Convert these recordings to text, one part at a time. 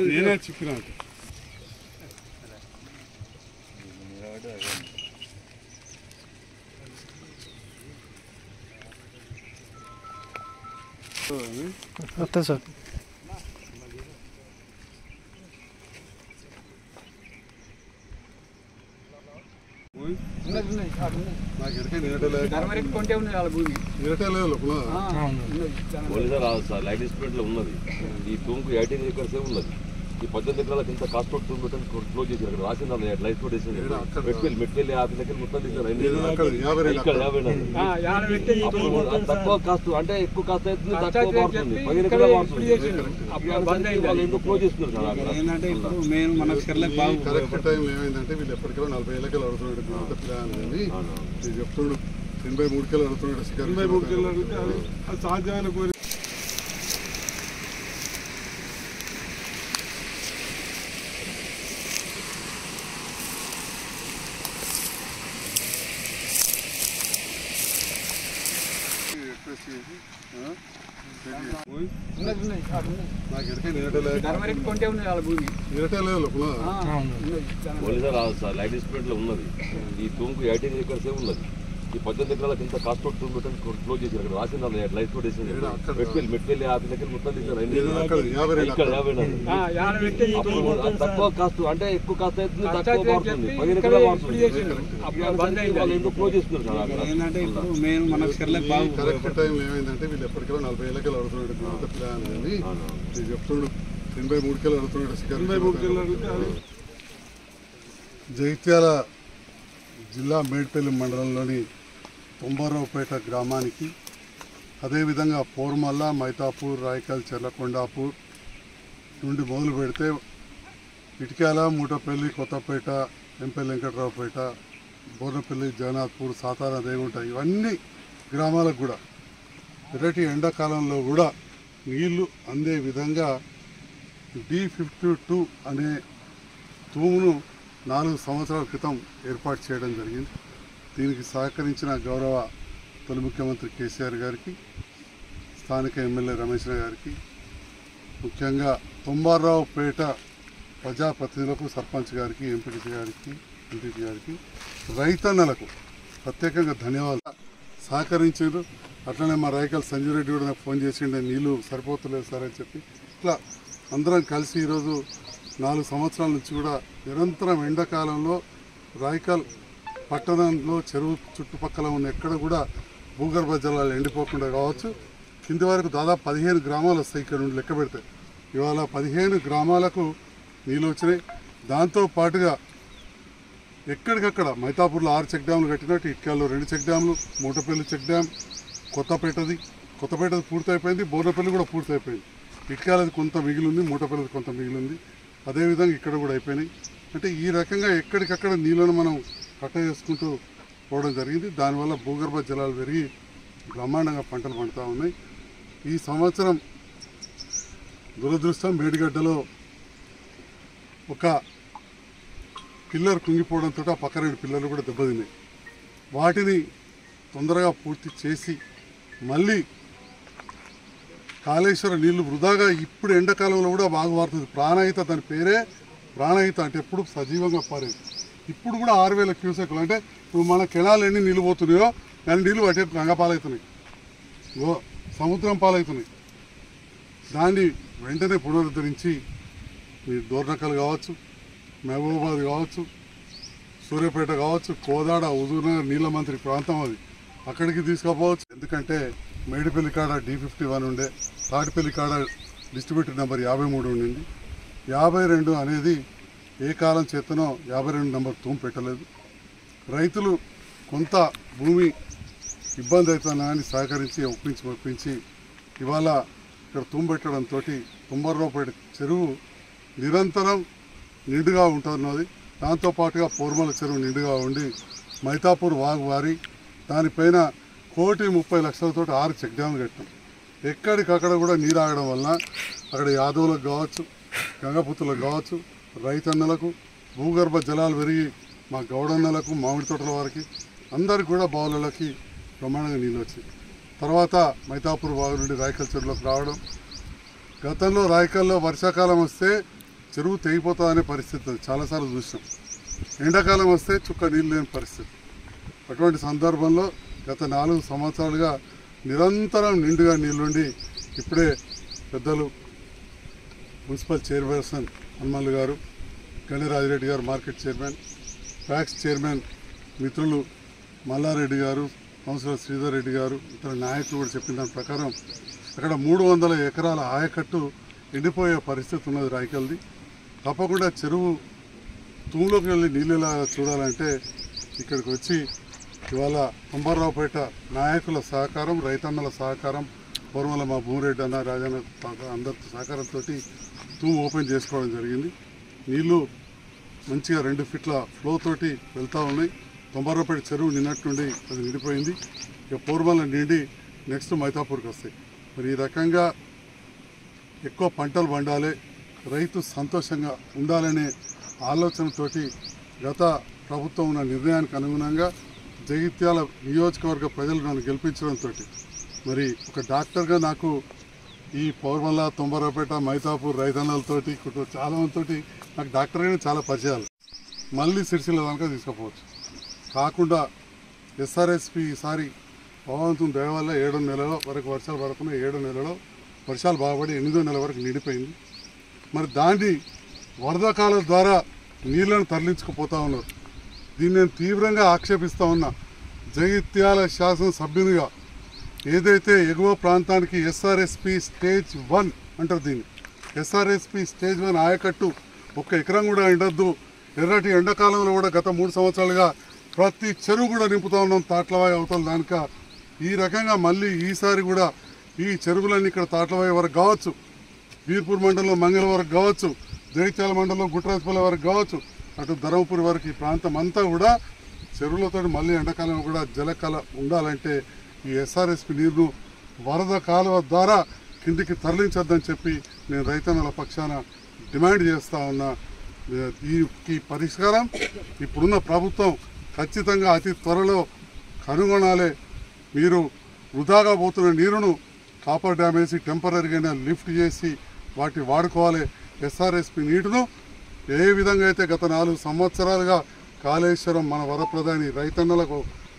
నేనే చెప్పినా వస్తా సార్. లైట్ డిస్ప్లేట్ లో ఉన్నది. ఈ తూముకు 18 ఎకర్స్ ఉన్నది. ఈ 18 ఎకరాలకు ఇంత కాస్ట్ తూము క్లోజ్ చేసి అక్కడ రాసింది లైట్ కూడా మెట్కెళ్ళి ఆఫీస్ దగ్గర మొత్తం తక్కువ కాస్ట్ అంటే ఎక్కువ కాస్ట్ అవుతుంది, తక్కువ మారుతుంది, 15 ఎకరాలు మారుతుంది. వాళ్ళు ఎందుకు క్లోజ్ చేస్తున్నారు సార్? కరెక్ట్ టైం ఏమైందంటే వీళ్ళు ఎప్పటికైనా 40 ఏళ్ళకి అడుగుతున్నాడు చెప్తున్నాడు, 83 కిలో అడుగుతున్నాడు. 83 కిలో అడిగితే అది సాధ్యమైన కోరి లైట్ డిస్ప్లేట్ లో ఉన్నది. ఈ తూముకు 18 ఎకర్స్ ఉన్నది. ఈ 18 ఎకరాలకు ఇంత కాస్ట్ తూము క్లోజ్ చేసి అక్కడ రాసింది లైట్ కూడా మెట్కెళ్ళి ఆఫీస్ దగ్గర మొత్తం తక్కువ కాస్ట్ అంటే ఎక్కువ కాస్ట్ అవుతుంది, తక్కువ మారుతుంది, 15 ఎకరాలు మారుతుంది. వాళ్ళు ఎందుకు క్లోజ్ చేస్తున్నారు సార్? కరెక్ట్ టైం ఏమైందంటే వీళ్ళు ఎప్పటికైనా 40 ఏళ్ళకి అడుగుతున్నాడు చెప్తున్నాడు, 83 కిలో అడుగుతున్నాడు. 83 కిలో అడిగితే జగిత్యాల జిల్లా మేడ్పల్లి మండలంలోని తొంభారావుపేట గ్రామానికి, అదేవిధంగా పోర్మల్ల, మైతాపూర్, రాయకల్, చెర్లకొండాపూర్ నుండి మొదలు పెడితే ఇటిక్యాల, మూటపల్లి, కొత్తపేట, ఎంపల్లి వెంకట్రావుపేట, బోర్నపల్లి, జగన్నాథ్పూర్, సాతార, రేగుంట ఇవన్నీ గ్రామాలకు కూడా ఎర్రటి ఎండాకాలంలో కూడా నీళ్లు అందే విధంగా D52 అనే తూమును 4 సంవత్సరాల క్రితం ఏర్పాటు చేయడం జరిగింది. దీనికి సహకరించిన గౌరవ తొలి ముఖ్యమంత్రి కేసీఆర్ గారికి, స్థానిక ఎమ్మెల్యే రమేష్ గారికి, ముఖ్యంగా తొంభారావుపేట ప్రజాప్రతినిధులకు, సర్పంచ్ గారికి, ఎంపీటీసీ గారికి, ఎంపీపీ గారికి, రైతన్నలకు ప్రత్యేకంగా ధన్యవాదాలు. సహకరించారు. అట్లనే మా రాయకల్ సంజీవ్ రెడ్డి కూడా నాకు ఫోన్ చేసిండే, నీళ్ళు సరిపోతలేదు సార్ అని చెప్పి. ఇట్లా అందరం కలిసి ఈరోజు 4 సంవత్సరాల నుంచి కూడా నిరంతరం ఎండాకాలంలో రాయకల్ పట్టణంలో చెరువు చుట్టుపక్కల ఉన్న ఎక్కడ కూడా భూగర్భ జలాలు ఎండిపోకుండా కావచ్చు. కింది వరకు దాదాపు 15 గ్రామాలు వస్తాయి ఇక్కడ నుండి లెక్క పెడితే. ఇవాళ 15 గ్రామాలకు నీళ్ళు వచ్చినాయి. దాంతో పాటుగా ఎక్కడికక్కడ మైతాపూర్లో 6 చెక్ డ్యాములు కట్టినట్టు ఇటుకాల్లో 2 చెక్ డ్యాములు, మూటపల్లి చెక్ డ్యామ్, కొత్తపేటది పూర్తయిపోయింది, బోర్నపల్లి కూడా పూర్తయిపోయింది. ఇటుకాలది కొంత మిగిలింది, మూటపల్లిది కొంత మిగిలింది. అదేవిధంగా ఇక్కడ కూడా అయిపోయినాయి. అంటే ఈ రకంగా ఎక్కడికక్కడ నీళ్ళను మనం కట్ట చేసుకుంటూ పోవడం జరిగింది. దానివల్ల భూగర్భ జలాలు పెరిగి బ్రహ్మాండంగా పంటలు పండుతూ ఉన్నాయి. ఈ సంవత్సరం దురదృష్టం మేడిగడ్డలో ఒక పిల్లర్ కుంగిపోవడంతో ఆ పక్క 2 పిల్లర్లు కూడా దెబ్బతిన్నాయి. వాటిని తొందరగా పూర్తి చేసి మళ్ళీ కాళేశ్వర నీళ్లు వృధాగా ఇప్పుడు ఎండాకాలంలో కూడా బాగా మారుతుంది. ప్రాణహిత, దాని పేరే ప్రాణహిత, అంటే ఎప్పుడు సజీవంగా పారేది. ఇప్పుడు కూడా 6000 క్యూసెక్లు, అంటే ఇప్పుడు మన కెనాలు ఎన్ని నీళ్ళు పోతున్నాయో దాని నీళ్ళు అటే గంగ పాలవుతున్నాయి, సముద్రం పాలవుతున్నాయి. దాన్ని వెంటనే పునరుద్ధరించి మీ దోర్నకల్ కావచ్చు, మహబూబాబాద్ కావచ్చు, సూర్యాపేట కావచ్చు, కోదాడ, హుజూర్నగర్, నీలమంత్రి ప్రాంతం అది, అక్కడికి తీసుకుపోవచ్చు. ఎందుకంటే మేడిపల్లి కాడ D51 ఉండే, తాటిపల్లి కాడ డిస్ట్రిబ్యూటర్ నెంబర్ 53 ఉండింది. 52 అనేది ఏ కాలం చేతనో 52 నెంబర్ తూము పెట్టలేదు. రైతులు కొంత భూమి ఇబ్బంది అవుతుందని సహకరించి ఒప్పించి ఇవాళ ఇక్కడ తుంబెట్టడంతో తుంబర్రావుపేట చెరువు నిరంతరం నిండుగా ఉంటున్నది. దాంతోపాటుగా పోర్మల చెరువు నిండుగా ఉండి మైతాపూర్ వాగు వారి దానిపైన 1,30,00,000తో 6 చెక్ డ్యాములు కట్టాం. ఎక్కడికక్కడ కూడా నీరు ఆగడం వల్ల అక్కడ యాదవులకు కావచ్చు, గంగపుత్రులకు కావచ్చు, రైతన్నలకు భూగర్భ జలాలు పెరిగి మా గౌడన్నలకు, మామిడి తోటల వారికి అందరికి కూడా బావులకి బ్రహ్మాండంగా నీళ్ళు వచ్చాయి. తర్వాత మైతాపూర్ వాగు నుండి రాయకల్ చెరువులోకి రావడం. గతంలో రాయకల్లో వర్షాకాలం వస్తే చెరువు తెగిపోతుందనే పరిస్థితి చాలాసార్లు చూసాం. ఎండాకాలం వస్తే చుక్క నీళ్ళు లేని పరిస్థితి. అటువంటి సందర్భంలో గత 4 సంవత్సరాలుగా నిరంతరం నిండుగా నీళ్ళుండి ఇప్పుడే పెద్దలు మున్సిపల్ చైర్పర్సన్ హనుమల్లు గారు, గణరాజిరెడ్డి గారు మార్కెట్ చైర్మన్, ఫ్యాక్స్ చైర్మన్ మిత్రులు మల్లారెడ్డి గారు, కౌన్సిలర్ శ్రీధర్ రెడ్డి గారు, ఇతర నాయకులు కూడా చెప్పిన దాని ప్రకారం అక్కడ 300 ఎకరాల ఆయకట్టు ఎండిపోయే పరిస్థితి ఉన్నది రాయకల్ది. తప్పకుండా చెరువు తూములోకి వెళ్ళి నీళ్ళు ఎలా చూడాలంటే ఇక్కడికి వచ్చి ఇవాళ తుంబర్రావుపేట నాయకుల సహకారం, రైతన్నల సహకారం, పూర్వల మా భూమిరెడ్డి అన్న, రాజన్న అందరి సహకారంతో తూము ఓపెన్ చేసుకోవడం జరిగింది. నీళ్లు మంచిగా 2 ఫీట్ల ఫ్లో తోటి వెళ్తూ ఉన్నాయి. తుంబర్రావుపేట చెరువు నిన్నటి నుండి అది నిండిపోయింది. ఇక పూర్వల నిండి నెక్స్ట్ మైతాపూర్కి వస్తాయి. మరి ఈ రకంగా ఎక్కువ పంటలు పండాలి, రైతు సంతోషంగా ఉండాలనే ఆలోచనతోటి గత ప్రభుత్వం ఉన్న నిర్ణయానికి అనుగుణంగా జగిత్యాల నియోజకవర్గ ప్రజలు నన్ను గెలిపించడంతో మరి ఒక డాక్టర్గా నాకు ఈ పౌర్మల, తుంబర్రావుపేట, మైతాపూర్ రైతన్నలతోటి చాలా మందితోటి నాకు డాక్టర్గానే చాలా పరిచయాలు. మళ్ళీ సిరిసిల్ల దాకా తీసుకుపోవచ్చు. కాకుండా ఎస్ఆర్ఎస్పి ఈసారి భగవంతుని దయ వల్ల 7 నెలల వరకు వర్షాలు పడకుండా 7 నెలలో వర్షాలు బాగుపడి 8వ నెల వరకు నిండిపోయింది. మరి దాన్ని వరదకాలం ద్వారా నీళ్లను తరలించుకుపోతూ ఉన్నారు. దీన్ని నేను తీవ్రంగా ఆక్షేపిస్తూ ఉన్నా. జగిత్యాల శాసనసభ్యునిగా ఏదైతే ఎగువ ప్రాంతానికి ఎస్ఆర్ఎస్పి స్టేజ్ 1 అంటారు, దీన్ని ఎస్ఆర్ఎస్పి స్టేజ్ 1 ఆయకట్టు 1 ఎకరం కూడా ఎండొద్దు. ఎర్రటి ఎండాకాలంలో కూడా గత 3 సంవత్సరాలుగా ప్రతి చెరువు కూడా నింపుతూ ఉన్నాం తాట్లవాయి అవతల దానిక. ఈ రకంగా మళ్ళీ ఈసారి కూడా ఈ చెరువులన్నీ ఇక్కడ తాట్లవాయి వరకు కావచ్చు, బీర్పూర్ మండలంలో మంగళ వరకు కావచ్చు, జగిత్యాల మండలంలో గుట్రాజపల్లి వరకు కావచ్చు, అటు ధర్మపురి వరకు ఈ ప్రాంతం అంతా కూడా చెరువులతో మళ్ళీ ఎండాకాలం కూడా జలకళ ఉండాలంటే ఈ ఎస్ఆర్ఎస్పి నీరును వరద కాలువ ద్వారా కిందికి తరలించొద్దని చెప్పి నేను రైతన్నల పక్షాన డిమాండ్ చేస్తూ ఉన్నా. ఈ పరిష్కారం ఇప్పుడున్న ప్రభుత్వం ఖచ్చితంగా అతి త్వరలో కనుగొనాలి. మీరు వృధాగా పోతున్న నీరును కాపర్ డ్యామ్ వేసి టెంపరీగా లిఫ్ట్ చేసి వాటి వాడుకోవాలి. ఎస్ఆర్ఎస్పి నీటిను ఏ విధంగా అయితే గత 4 సంవత్సరాలుగా కాళేశ్వరం మన వరప్రధాని, రైతన్నలకు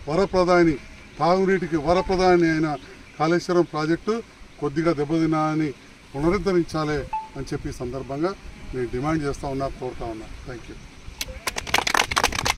వరప్రధాని, తాగునీటికి వరప్రధాని అయిన కాళేశ్వరం ప్రాజెక్టు కొద్దిగా దెబ్బతిన్నాయని పునరుద్ధరించాలి అని చెప్పి సందర్భంగా నేను డిమాండ్ చేస్తూ ఉన్నా, కోరుతా ఉన్నా. Thank you.